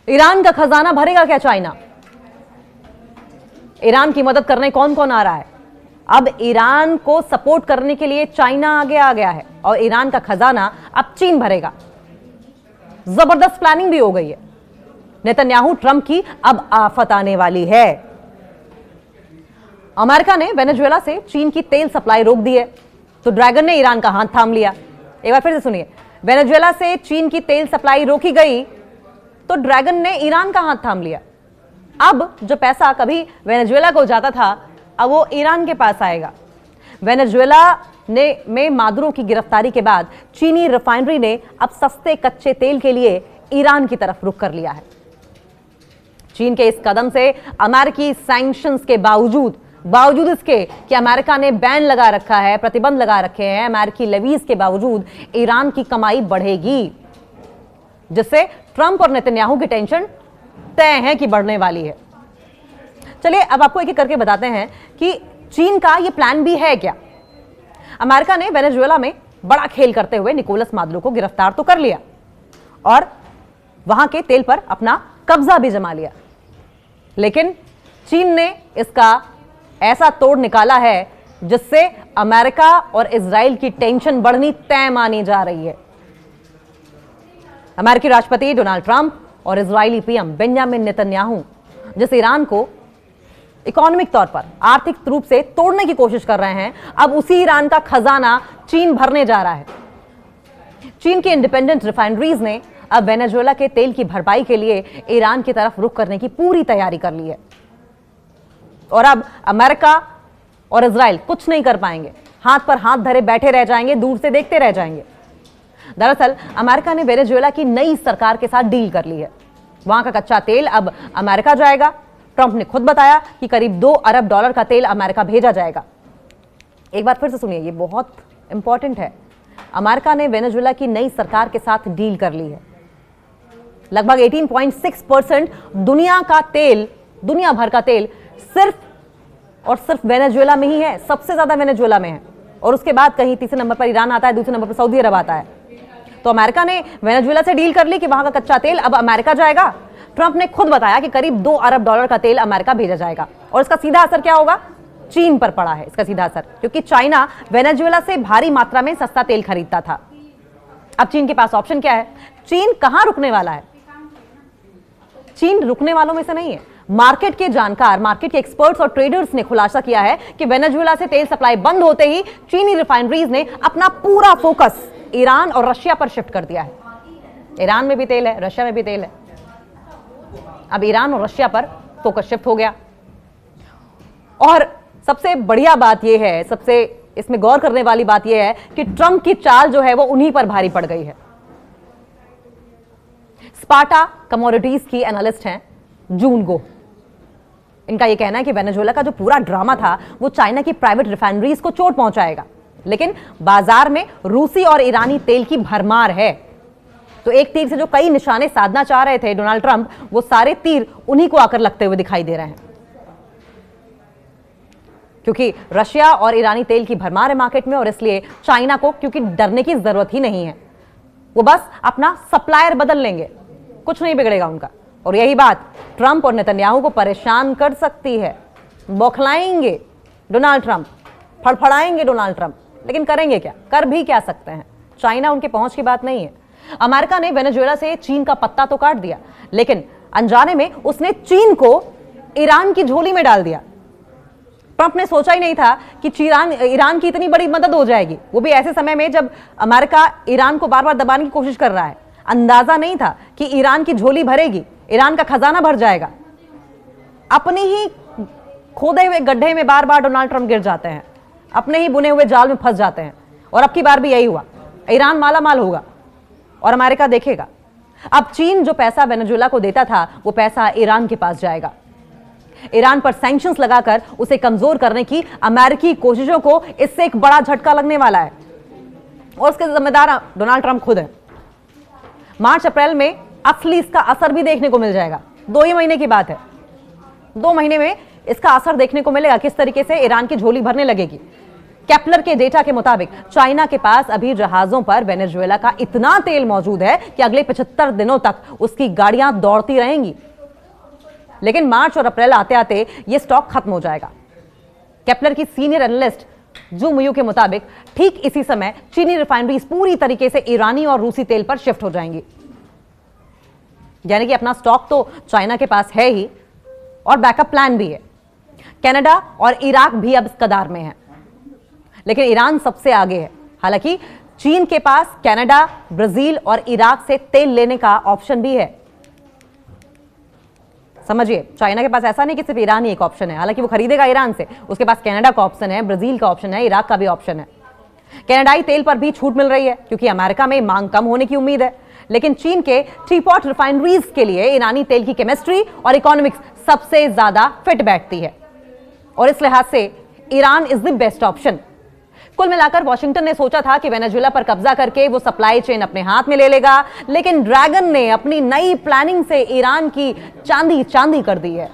Iran का खजाना भरेगा क्या चाइना? ईरान की मदद करने कौन कौन आ रहा है? अब ईरान को सपोर्ट करने के लिए चाइना आगे आ गया है और ईरान का खजाना अब चीन भरेगा। जबरदस्त प्लानिंग भी हो गई है। नेतन्याहू ट्रंप की अब आफत आने वाली है। अमेरिका ने वेनेजुएला से चीन की तेल सप्लाई रोक दी है, तो ड्रैगन ने ईरान का हाथ थाम लिया। एक बार फिर से सुनिए, वेनेजुएला से चीन की तेल सप्लाई रोकी गई तो ड्रैगन ने ईरान का हाथ थाम लिया। अब जो पैसा कभी वेनेजुएला को जाता था, अब वो ईरान के पास आएगा। वेनेजुएला में मादुरो की गिरफ्तारी के बाद चीनी रिफाइनरी ने अब सस्ते कच्चे तेल के लिए ईरान की तरफ रुख कर लिया है। चीन के इस कदम से अमेरिकी सैंक्शंस के बावजूद इसके कि अमेरिका ने बैन लगा रखा है, प्रतिबंध लगा रखे हैं, अमेरिकी लेवीज के बावजूद ईरान की कमाई बढ़ेगी, जिससे ट्रंप और नेतन्याहू की टेंशन तय है कि बढ़ने वाली है। चलिए अब आपको एक एक करके बताते हैं कि चीन का ये प्लान भी है क्या। अमेरिका ने वेनेजुएला में बड़ा खेल करते हुए निकोलस मादुरो को गिरफ्तार तो कर लिया और वहां के तेल पर अपना कब्जा भी जमा लिया, लेकिन चीन ने इसका ऐसा तोड़ निकाला है जिससे अमेरिका और इजराइल की टेंशन बढ़नी तय मानी जा रही है। अमेरिकी राष्ट्रपति डोनाल्ड ट्रंप और इजरायली पीएम बेंजामिन नेतन्याहू जिस ईरान को इकोनॉमिक तौर पर आर्थिक रूप से तोड़ने की कोशिश कर रहे हैं, अब उसी ईरान का खजाना चीन भरने जा रहा है। चीन की इंडिपेंडेंट रिफाइनरीज ने अब वेनेजुएला के तेल की भरपाई के लिए ईरान की तरफ रुख करने की पूरी तैयारी कर ली है और अब अमेरिका और इजराइल कुछ नहीं कर पाएंगे, हाथ पर हाथ धरे बैठे रह जाएंगे, दूर से देखते रह जाएंगे। दरअसल अमेरिका ने वेनेजुएला की नई सरकार के साथ डील कर ली है। वहां का कच्चा तेल अब अमेरिका जाएगा। ट्रंप ने खुद बताया कि करीब $2 अरब का तेल अमेरिका भेजा जाएगा। एक बार फिर से सुनिए, ये बहुत इंपॉर्टेंट है। अमेरिका ने वेनेजुएला की नई सरकार के साथ डील कर ली है। लगभग 18.6% दुनिया भर का तेल सिर्फ और सिर्फ वेनेजुएला में ही है। सबसे ज्यादा वेनेजुएला में है और उसके बाद कहीं तीसरे नंबर पर ईरान आता है, दूसरे नंबर पर सऊदी अरब आता है। तो अमेरिका ने वेनेजुएला से डील कर ली कि वहां का कच्चा तेल अब अमेरिका जाएगा। ट्रंप ने खुद बताया कि करीब $2 अरब का तेल अमेरिका भेजा जाएगा और इसका सीधा असर क्या होगा? चीन पर पड़ा है इसका सीधा असर, क्योंकि चाइना वेनेजुएला से भारी मात्रा में सस्ता तेल खरीदता था। अब चीन के पास ऑप्शन क्या है? चीन कहां रुकने वाला है? चीन रुकने वालों में से नहीं है। मार्केट के जानकार, मार्केट के एक्सपर्ट्स और ट्रेडर्स ने खुलासा किया है कि वेनेजुएला से तेल सप्लाई बंद होते ही चीनी रिफाइनरीज ने अपना पूरा फोकस ईरान और रशिया पर शिफ्ट कर दिया है। ईरान में भी तेल है, रशिया में भी तेल है, अब ईरान और रशिया पर फोकस शिफ्ट हो गया। और सबसे बढ़िया बात यह है, सबसे इसमें गौर करने वाली बात यह है कि ट्रंप की चाल जो है वो उन्हीं पर भारी पड़ गई है। स्पार्टा कमोडिटीज की एनालिस्ट हैं जून गो। इनका यह कहना है कि वेनेजुएला का जो पूरा ड्रामा था वो चाइना की प्राइवेट रिफाइनरीज को चोट पहुंचाएगा, लेकिन बाजार में रूसी और ईरानी तेल की भरमार है। तो एक तीर से जो कई निशाने साधना चाह रहे थे डोनाल्ड ट्रंप, वो सारे तीर उन्हीं को आकर लगते हुए दिखाई दे रहे हैं, क्योंकि रशिया और ईरानी तेल की भरमार है मार्केट में और इसलिए चाइना को क्योंकि डरने की जरूरत ही नहीं है। वो बस अपना सप्लायर बदल लेंगे, कुछ नहीं बिगड़ेगा उनका। और यही बात ट्रंप और नेतन्याहू को परेशान कर सकती है। बौखलाएंगे डोनाल्ड ट्रंप, फड़फड़ाएंगे डोनाल्ड ट्रंप, लेकिन करेंगे क्या? कर भी क्या सकते हैं? चाइना उनके पहुंच की बात नहीं है। अमेरिका ने वेनेजुएला से चीन का पत्ता तो काट दिया, लेकिन अनजाने में उसने चीन को ईरान की झोली में डाल दिया। ट्रंप ने सोचा ही नहीं था कि ईरान की इतनी बड़ी मदद हो जाएगी, वो भी ऐसे समय में जब अमेरिका ईरान को बार बार दबाने की कोशिश कर रहा है। अंदाजा नहीं था कि ईरान की झोली भरेगी, ईरान का खजाना भर जाएगा। अपनी ही खोदे हुए गड्ढे में बार बार डोनाल्ड ट्रंप गिर जाते हैं, अपने ही बुने हुए जाल में फंस जाते हैं। और अब की बार भी यही हुआ, ईरान माला माल होगा और अमेरिका देखेगा। अब चीन जो पैसा वेनेजुएला को देता था वो पैसा ईरान के पास जाएगा। ईरान पर सैंक्शंस लगाकर उसे कमजोर करने की अमेरिकी कोशिशों को इससे एक बड़ा झटका लगने वाला है और उसके जिम्मेदार डोनाल्ड ट्रंप खुद है। मार्च अप्रैल में असली इसका असर भी देखने को मिल जाएगा। 2 ही महीने की बात है, 2 महीने में इसका असर देखने को मिलेगा, किस तरीके से ईरान की झोली भरने लगेगी। केपलर के डेटा के मुताबिक चाइना के पास अभी जहाजों पर वेनेजुएला का इतना तेल मौजूद है कि अगले 75 दिनों तक उसकी गाड़ियां दौड़ती रहेंगी। लेकिन मार्च और अप्रैल आते आते यह स्टॉक खत्म हो जाएगा। केपलर की सीनियर एनालिस्ट जू मुयू के मुताबिक ठीक इसी समय चीनी रिफाइनरीज पूरी तरीके से ईरानी और रूसी तेल पर शिफ्ट हो जाएंगी। यानी कि अपना स्टॉक तो चाइना के पास है ही और बैकअप प्लान भी है। कनाडा और इराक भी अब इस कतार में है, लेकिन ईरान सबसे आगे है। हालांकि चीन के पास कनाडा, ब्राजील और इराक से तेल लेने का ऑप्शन भी है। समझिए, चाइना के पास ऐसा नहीं कि सिर्फ ईरान ही एक ऑप्शन है। हालांकि वो खरीदेगा ईरान से, उसके पास कनाडा का ऑप्शन है, ब्राजील का ऑप्शन है, इराक का भी ऑप्शन है। कनाडाई तेल पर भी छूट मिल रही है क्योंकि अमेरिका में मांग कम होने की उम्मीद है। लेकिन चीन के टीपॉट रिफाइनरीज के लिए ईरानी तेल की केमिस्ट्री और इकोनॉमिक्स सबसे ज्यादा फिट बैठती है और इस लिहाज से Iran is the best option. कुल मिलाकर वॉशिंगटन ने सोचा था कि वेनेजुएला पर कब्जा करके वो सप्लाई चेन अपने हाथ में ले लेगा, लेकिन ड्रैगन ने अपनी नई प्लानिंग से ईरान की चांदी चांदी कर दी है।